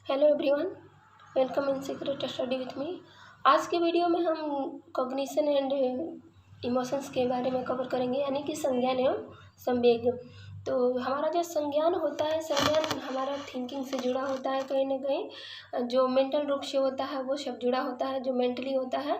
Hello everyone, welcome in secret study with me. आज के video में हम कॉग्निशन एंड इमोशंस के बारे में कवर करेंगे, यानी कि संज्ञान एवं संवेग। तो हमारा जो संज्ञान होता है, संज्ञान हमारा थिंकिंग से जुड़ा होता है। कहीं ना कहीं जो मेंटल रूप से होता है वो सब जुड़ा होता है, जो मेंटली होता है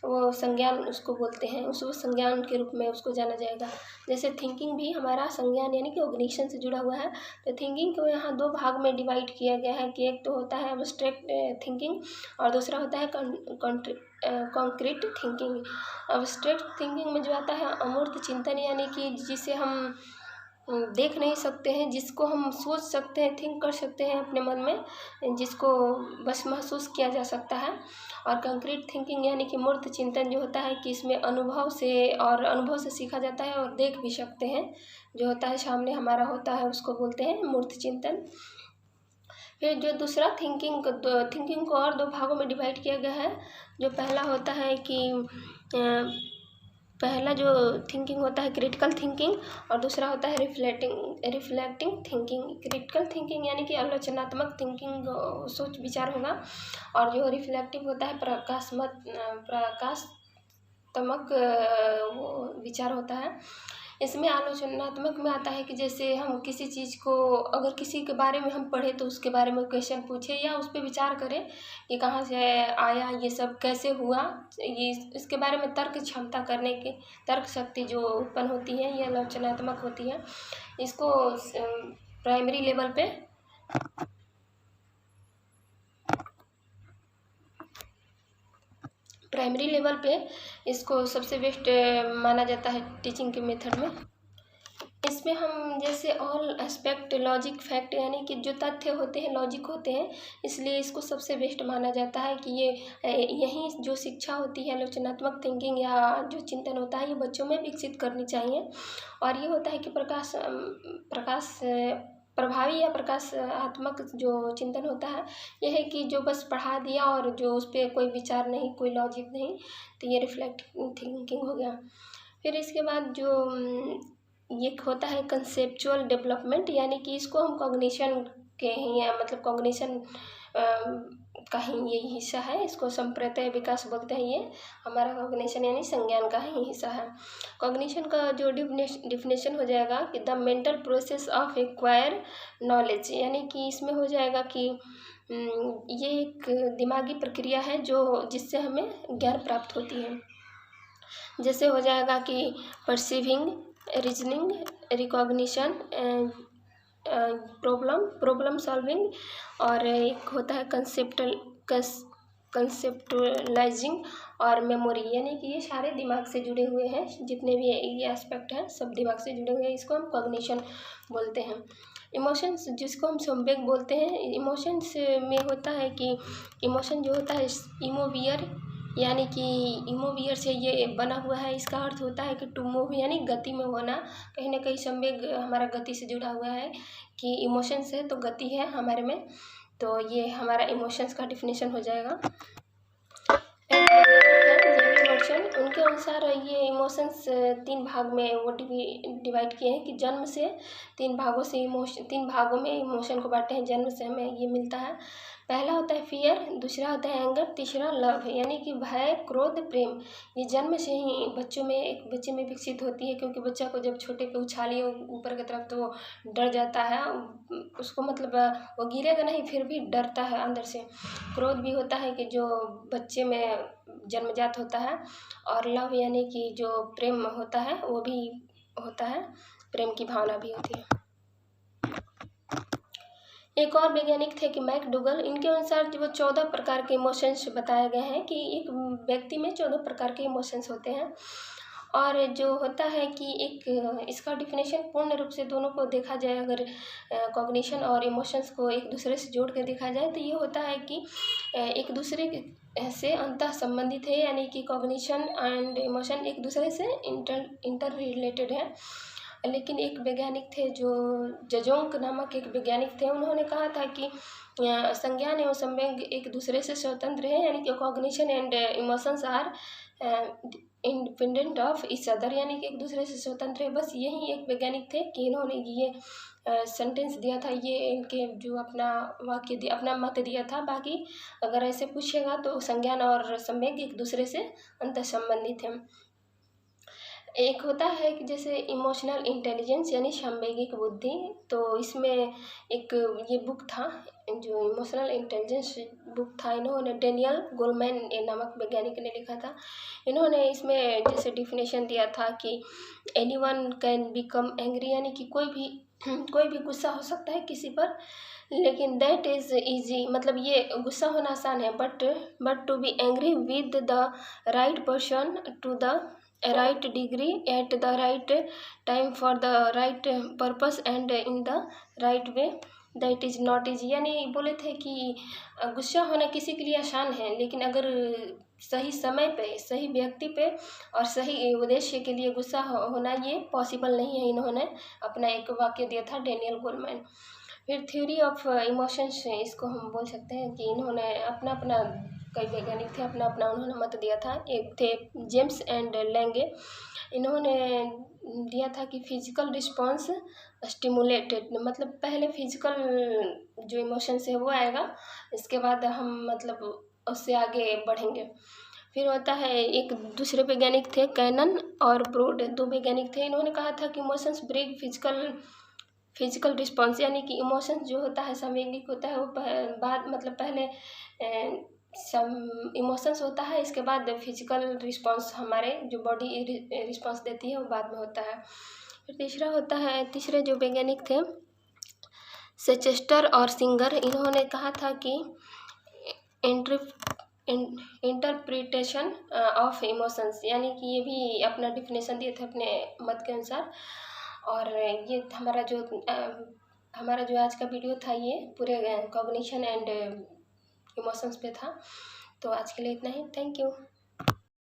वो संज्ञान उसको बोलते हैं, उसको संज्ञान के रूप में उसको जाना जाएगा। जैसे थिंकिंग भी हमारा संज्ञान यानी कि कॉग्निशन से जुड़ा हुआ है। तो थिंकिंग को यहाँ दो भाग में डिवाइड किया गया है कि एक तो होता है एब्स्ट्रैक्ट थिंकिंग और दूसरा होता है कॉन्क्रीट थिंकिंग। एब्स्ट्रैक्ट थिंकिंग में जो आता है अमूर्त चिंतन, यानी कि जिसे हम देख नहीं सकते हैं, जिसको हम सोच सकते हैं, थिंक कर सकते हैं अपने मन में, जिसको बस महसूस किया जा सकता है। और कंक्रीट थिंकिंग यानी कि मूर्त चिंतन जो होता है कि इसमें अनुभव से सीखा जाता है और देख भी सकते हैं, जो होता है सामने हमारा होता है, उसको बोलते हैं मूर्त चिंतन। फिर जो दूसरा थिंकिंग को और दो भागों में डिवाइड किया गया है। जो पहला होता है कि पहला जो थिंकिंग होता है क्रिटिकल थिंकिंग और दूसरा होता है रिफ्लेक्टिंग थिंकिंग। क्रिटिकल थिंकिंग यानी कि आलोचनात्मक थिंकिंग, सोच विचार होगा। और जो रिफ्लेक्टिव होता है प्रकाशात्मक वो विचार होता है। इसमें आलोचनात्मक में आता है कि जैसे हम किसी चीज़ को, अगर किसी के बारे में हम पढ़े तो उसके बारे में क्वेश्चन पूछे या उस पर विचार करें कि कहाँ से आया, ये सब कैसे हुआ, ये इसके बारे में तर्क क्षमता करने की तर्क शक्ति जो उत्पन्न होती है, ये आलोचनात्मक होती है। इसको प्राइमरी लेवल पे इसको सबसे बेस्ट माना जाता है टीचिंग के मेथड में। इसमें हम जैसे ऑल एस्पेक्ट लॉजिक फैक्ट, यानी कि जो तथ्य होते हैं लॉजिक होते हैं, इसलिए इसको सबसे बेस्ट माना जाता है कि यही जो शिक्षा होती है आलोचनात्मक थिंकिंग या जो चिंतन होता है, ये बच्चों में विकसित करनी चाहिए। और ये होता है कि प्रकाश प्रभावी या प्रकाशात्मक जो चिंतन होता है, यह है कि जो बस पढ़ा दिया और जो उस पर कोई विचार नहीं, कोई लॉजिक नहीं, तो ये रिफ्लेक्टिव थिंकिंग हो गया। फिर इसके बाद जो ये होता है कंसेप्चुअल डेवलपमेंट, यानी कि इसको हम कॉग्निशन के ही, या मतलब कॉग्निशन का ही ये हिस्सा है। इसको संप्रत्यय विकास बोलते हैं। ये हमारा कॉग्निशन यानी संज्ञान का ही हिस्सा है। कॉग्निशन का जो डिफिनेशन हो जाएगा कि the mental process of acquire knowledge, यानी कि इसमें हो जाएगा कि ये एक दिमागी प्रक्रिया है जो जिससे हमें ज्ञान प्राप्त होती है। जैसे हो जाएगा कि perceiving, reasoning, recognition, problem solving, और एक होता है कंसेप्टुअलाइजिंग और मेमोरी, यानी कि ये सारे दिमाग से जुड़े हुए हैं। जितने भी ये एस्पेक्ट हैं सब दिमाग से जुड़े हुए हैं, इसको हम कॉग्निशन बोलते हैं। इमोशंस जिसको हम संवेग बोलते हैं, इमोशंस में होता है कि इमोशन जो होता है इमोवियर, यानी कि इमोवियर से ये बना हुआ है। इसका अर्थ होता है कि टू मूव, यानी गति में होना। कहीं ना कहीं संवेग हमारा गति से जुड़ा हुआ है कि इमोशंस है तो गति है हमारे में। तो ये हमारा इमोशंस का डिफिनेशन हो जाएगा। उनके अनुसार ये इमोशंस तीन भाग में वो डिवाइड किए हैं कि जन्म से तीन भागों में इमोशन को बांटे हैं। जन्म से हमें ये मिलता है। पहला होता है फियर, दूसरा होता है एंगर, तीसरा लव, यानी कि भय, क्रोध, प्रेम। ये जन्म से ही एक बच्चे में विकसित होती है, क्योंकि बच्चा को जब छोटे पे उछालिए ऊपर की तरफ तो वो डर जाता है। उसको मतलब वो गिरेगा नहीं, फिर भी डरता है अंदर से। क्रोध भी होता है कि जो बच्चे में जन्मजात होता है। और लव यानी कि जो प्रेम होता है वो भी होता है, प्रेम की भावना भी होती है। एक और वैज्ञानिक थे कि मैकडूगल, इनके अनुसार जो 14 प्रकार के इमोशंस बताए गए हैं कि एक व्यक्ति में 14 प्रकार के इमोशंस होते हैं। और जो होता है कि एक इसका डिफिनेशन पूर्ण रूप से दोनों को देखा जाए, अगर कॉग्निशन और इमोशंस को एक दूसरे से जोड़ कर देखा जाए, तो ये होता है कि एक दूसरे से अंतः संबंधित है, यानी कि कॉग्निशन एंड इमोशन एक दूसरे से इंटर रिलेटेड है। लेकिन एक वैज्ञानिक थे जो जजोंग नामक एक वैज्ञानिक थे, उन्होंने कहा था कि संज्ञान एवं संवेग एक दूसरे से स्वतंत्र है, यानी कि cognition and emotions are independent of each other, यानी कि एक दूसरे से स्वतंत्र है। बस यही एक वैज्ञानिक थे कि इन्होंने ये सेंटेंस दिया था, ये इनके जो अपना वाक्य दिया, अपना मत दिया था। बाकी अगर ऐसे पूछेगा तो संज्ञान और संवेग एक दूसरे से अंतः संबंधित हैं। एक होता है कि जैसे इमोशनल इंटेलिजेंस यानी संवेगिक बुद्धि, तो इसमें एक ये बुक था, जो इमोशनल इंटेलिजेंस बुक था, इन्होंने डेनियल गोलमैन नामक वैज्ञानिक ने लिखा था। इन्होंने इसमें जैसे डिफिनेशन दिया था कि एनीवन कैन बिकम एंग्री, यानी कि कोई भी गुस्सा हो सकता है किसी पर, लेकिन दैट इज़ ईजी, मतलब ये गुस्सा होना आसान है, but to be angry with the right person to the right degree at the right time for the right purpose and in the right way, that is not easy. यानी बोले थे कि गुस्सा होना किसी के लिए आसान है, लेकिन अगर सही समय पे, सही व्यक्ति पे और सही उद्देश्य के लिए गुस्सा होना ये पॉसिबल नहीं है। इन्होंने अपना एक वाक्य दिया था, डेनियल गोलमैन। फिर थ्योरी ऑफ इमोशंस, इसको हम बोल सकते हैं कि इन्होंने अपना अपना, कई वैज्ञानिक थे, अपना अपना उन्होंने मत दिया था। एक थे जेम्स एंड लैंगे, इन्होंने दिया था कि फिजिकल रिस्पॉन्स स्टिमुलेटेड, मतलब पहले फिजिकल जो इमोशंस है वो आएगा, इसके बाद हम मतलब उससे आगे बढ़ेंगे। फिर होता है, एक दूसरे वैज्ञानिक थे कैनन और ब्रोड, दो वैज्ञानिक थे। इन्होंने कहा था कि इमोशंस ब्रेक फिजिकल रिस्पॉन्स, यानी कि इमोशंस जो होता है, संवेगिक होता है, वो बाद मतलब पहले इमोशंस होता है, इसके बाद फिजिकल रिस्पॉन्स हमारे जो बॉडी रिस्पॉन्स देती है वो बाद में होता है। फिर तीसरा होता है, तीसरे जो वैज्ञानिक थे सेचेस्टर और सिंगर, इन्होंने कहा था कि इंटरप्रिटेशन ऑफ इमोशंस, यानी कि ये भी अपना डिफिनेशन दिए थे अपने मत के अनुसार। और ये हमारा जो आज का वीडियो था ये पूरे कॉग्निशन एंड इमोशंस पे था। तो आज के लिए इतना ही, थैंक यू।